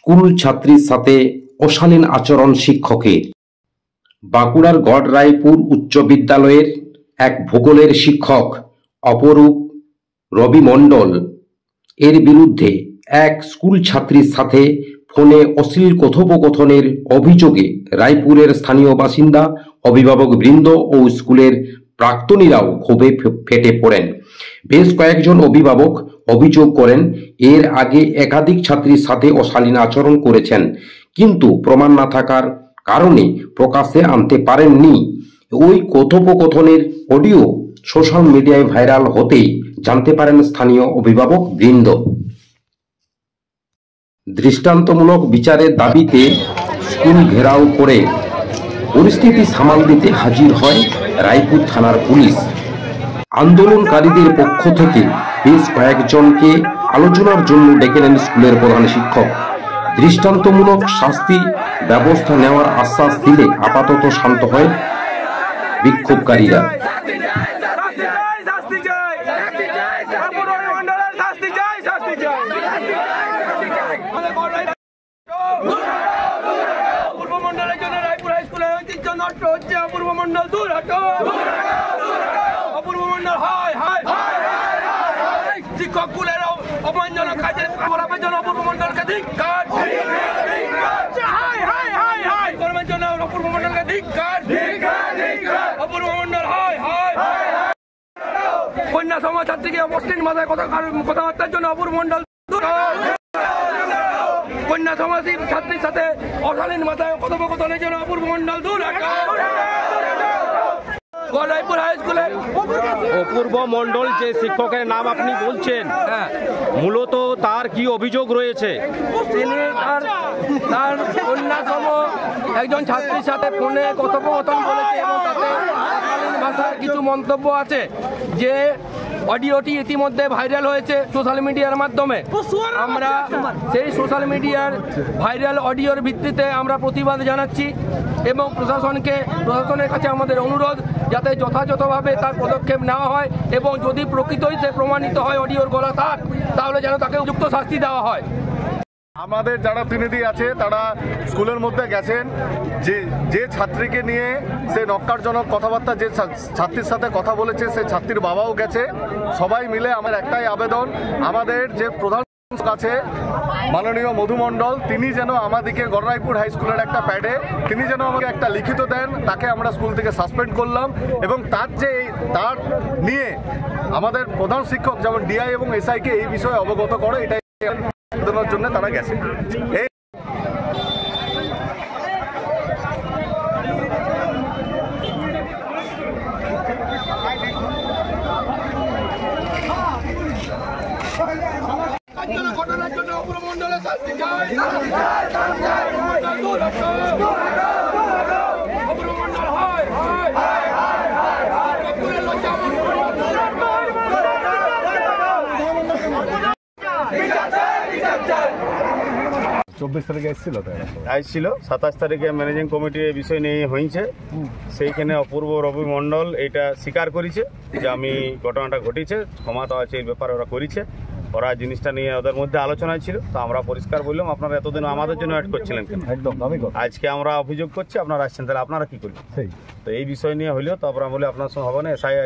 School ছাত্রীর সাথে অশালীন আচরণ শিক্ষকের। বাঁকুড়ার গড়রাইপুর উচ্চ বিদ্যালয়ের এক ভূগোলের শিক্ষক অপরূপ রবি মণ্ডল এর বিরুদ্ধে এক স্কুল ছাত্রীর সাথে ফোনে অশ্লীল কথোপকথনের অভিযোগে রায়পুরের স্থানীয় বাসিন্দা, অভিভাবকবৃন্দ ও স্কুলের প্রাক্তনীরাও ক্ষোভে ফেটে পড়েন। বেশ কয়েকজন অভিভাবক অভিযোগ করেন, এর আগে একাধিক ছাত্রীর সাথে অশালীন আচরণ করেছেন, কিন্তু প্রমাণ না থাকার কারণে প্রকাশ্যে আনতে পারেননি। ওই কথোপকথনের অডিও সোশ্যাল মিডিয়ায় ভাইরাল হতেই জানতে পারেন স্থানীয় অভিভাবক বৃন্দ। দৃষ্টান্তমূলক বিচারের দাবিতে স্কুল ঘেরাও করে পরিস্থিতি সামাল দিতে হাজির হয় রায়পুর থানার পুলিশ। আন্দোলনকারীদের পক্ষ থেকে বেশ কয়েকজনকে আলোচনার জন্য ডেকে নেন স্কুলের প্রধান শিক্ষক। দৃষ্টান্তমূলক শাস্তি ব্যবস্থা নেওয়ার আশ্বাস দিলে আপাতত শান্ত হয় বিক্ষোভকারীরা। অপূর্ব মন্ডল দূর হটো, অপূর্ব মন্ডল হায় হায় শিক্ষকগুলোর অপমানজনক কাজের অপরাধের জন্য অপূর্ব মন্ডলকে ধিক্কার, হায় হায় হায় হায় কর্মের জন্য অপূর্ব মন্ডলকে ধিক্কার, অপূর্ব মন্ডল হায় হায় কন্যা সমাজ ছাত্রীকে অশ্লীল মাথায় কথাবার্তার জন্য অপূর্ব মন্ডল দূর, কন্যা সমাজী ছাত্রীর সাথে অশালীন মাথায় কথোপকথনের জন্য অপূর্ব মন্ডল দূর। গড়রাইপুর হাই স্কুলে অপূর্ব মণ্ডল যে শিক্ষকের নাম আপনি বলছেন, মূলত তার কি অভিযোগ রয়েছে? তিনি তার কন্যাসম একজন ছাত্রীর সাথে ফোনে কথোপকথন বলেছে এবং তাতে অশালীন ভাষার কিছু মন্তব্য আছে, যে অডিওটি ইতিমধ্যে ভাইরাল হয়েছে সোশ্যাল মিডিয়ার মাধ্যমে। আমরা সেই সোশ্যাল মিডিয়ার ভাইরাল অডিওর ভিত্তিতে আমরা প্রতিবাদ জানাচ্ছি এবং প্রশাসনের কাছে আমাদের অনুরোধ যাতে যথাযথভাবে তার পদক্ষেপ নেওয়া হয় এবং যদি প্রকৃতই সে প্রমাণিত হয় অডিওর গলা তার, তাহলে যেন তাকে উপযুক্ত শাস্তি দেওয়া হয়। আমাদের যারা প্রতিনিধি আছে তারা স্কুলের মধ্যে গেছেন, যে ছাত্রীকে নিয়ে সে নক্কারজনক কথাবার্তা যে ছাত্রীর সাথে কথা বলেছে, সে ছাত্রীর বাবাও গেছে। সবাই মিলে আমার একটাই আবেদন, আমাদের যে প্রধান আছে মাননীয় মধু মণ্ডল, তিনি যেন আমাদেরকে গড়রাইপুর হাই স্কুলের একটা প্যাডে তিনি যেন আমাকে একটা লিখিত দেন, তাকে আমরা স্কুল থেকে সাসপেন্ড করলাম এবং তার নিয়ে আমাদের প্রধান শিক্ষক যেমন ডিআই এবং এসআইকে এই বিষয়ে অবগত করে, এটাই জন্য তারা গেছে। ঘটনার জন্য অপূর্ব মন্ডলের শাস্তি চাই, অপূর্ব মন্ডল হায় হায় 24 তারিখে এসেছিল, 27 তারিখে ম্যানেজিং কমিটির এই বিষয় নিয়ে হয়েছে। সেইখানে অপূর্ব রবি মণ্ডল এটা স্বীকার করেছে যে আমি ঘটনাটা ঘটেছে, ক্ষমা তো আছে, এই ব্যাপারে ওরা করেছে। ওরা জিনিসটা নিয়ে ওদের মধ্যে আলোচনায় ছিল, তো আমরা পরিষ্কার বললাম আপনারা এতদিন আমাদের জন্য অ্যাড করছিলেন কেন, আজকে আমরা অভিযোগ করছি আপনারা আসছেন, তাহলে আপনারা কি করলেন? তো এই বিষয় নিয়ে হইলেও তো আমরা বলি আপনার সঙ্গে হবে না, এসআইও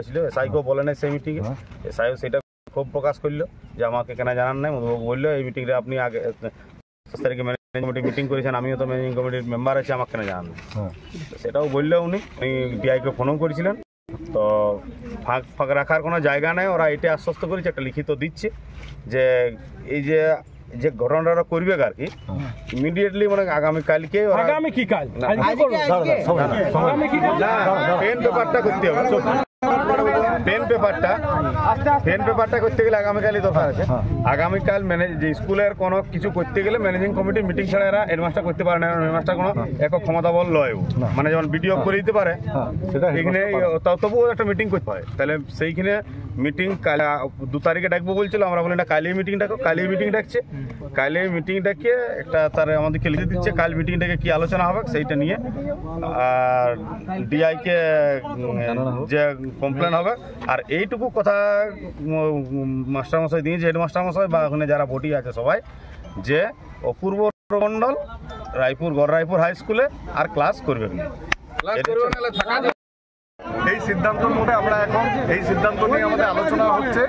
আসলো, এসআইকেও বলে নাই সেই মিটিংয়ে, এসআইও সেটা খুব প্রকাশ করলো যে আমাকে কেন জানান নাই। মধুবাবু বললো এই মিটিংয়ে আপনি আগে 27 তারিখে ম্যানেজিং কমিটি মিটিং করেছেন, আমিও তো ম্যানেজিং কমিটির মেম্বার আছি, আমাকে কেন জানান নাই। সেটাও বললো উনি ডিআইকে ফোনও করেছিলেন। তো ফাঁক রাখার কোনো জায়গা নেই, ওরা এটা আশ্বস্ত করেছে, একটা লিখিত দিচ্ছে যে এই যে ঘটনাটা করবে আর কি ইমিডিয়েটলি, মানে আগামীকালকে পেন পেপারটা করতে হবে, পেন পেপারটা করতে গেলে আগামীকালই দরকার আছে। আগামীকাল যে স্কুলের কোনো কিছু করতে গেলে ম্যানেজিং কমিটি মিটিং ছাড়া এরা হেডমাস্টার করতে পারে না, হেডমাস্টার কোনো একক ক্ষমতা বল লয়, মানে যেমন বিডিও করে দিতে পারে, সেইখানে তবুও একটা মিটিং করতে হয়। তাহলে সেইখানে মিটিং 2 তারিখে ডাকবো বলছিল, আমরা বলি না কালই মিটিং ডাকো, কালই মিটিং ডাকছে, কালই মিটিং ডাকিয়ে একটা তার আমাদেরকে লিখে দিচ্ছে কাল মিটিং ডেকে কি আলোচনা হবে সেইটা নিয়ে, আর ডিআইকে যে কমপ্লেন হবে। আর এইটুকু কথা মাস্টারমশাই দিয়েছে, হেডমাস্টারমশাই বা ওখানে যারা বডি আছে সবাই, যে অপূর্ব মণ্ডল গড় রায়পুর হাই স্কুলে আর ক্লাস করবেন না। এই সিদ্ধান্তের মধ্যে আমরা এখন এই সিদ্ধান্ত নিয়ে আমাদের আলোচনা হচ্ছে।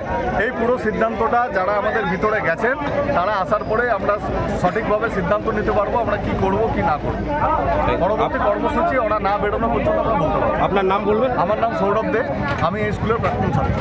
এই পুরো সিদ্ধান্তটা যারা আমাদের ভিতরে গেছেন তারা আসার পরে আমরা সঠিকভাবে সিদ্ধান্ত নিতে পারবো আমরা কি করব কি না করবো। পরবর্তী কর্মসূচি ওরা না বেরোনো পর্যন্ত আমরা বলতে পারবো। আপনার নাম বলবেন? আমার নাম সৌরভ দে, আমি এই স্কুলের প্রাক্তন ছাত্র।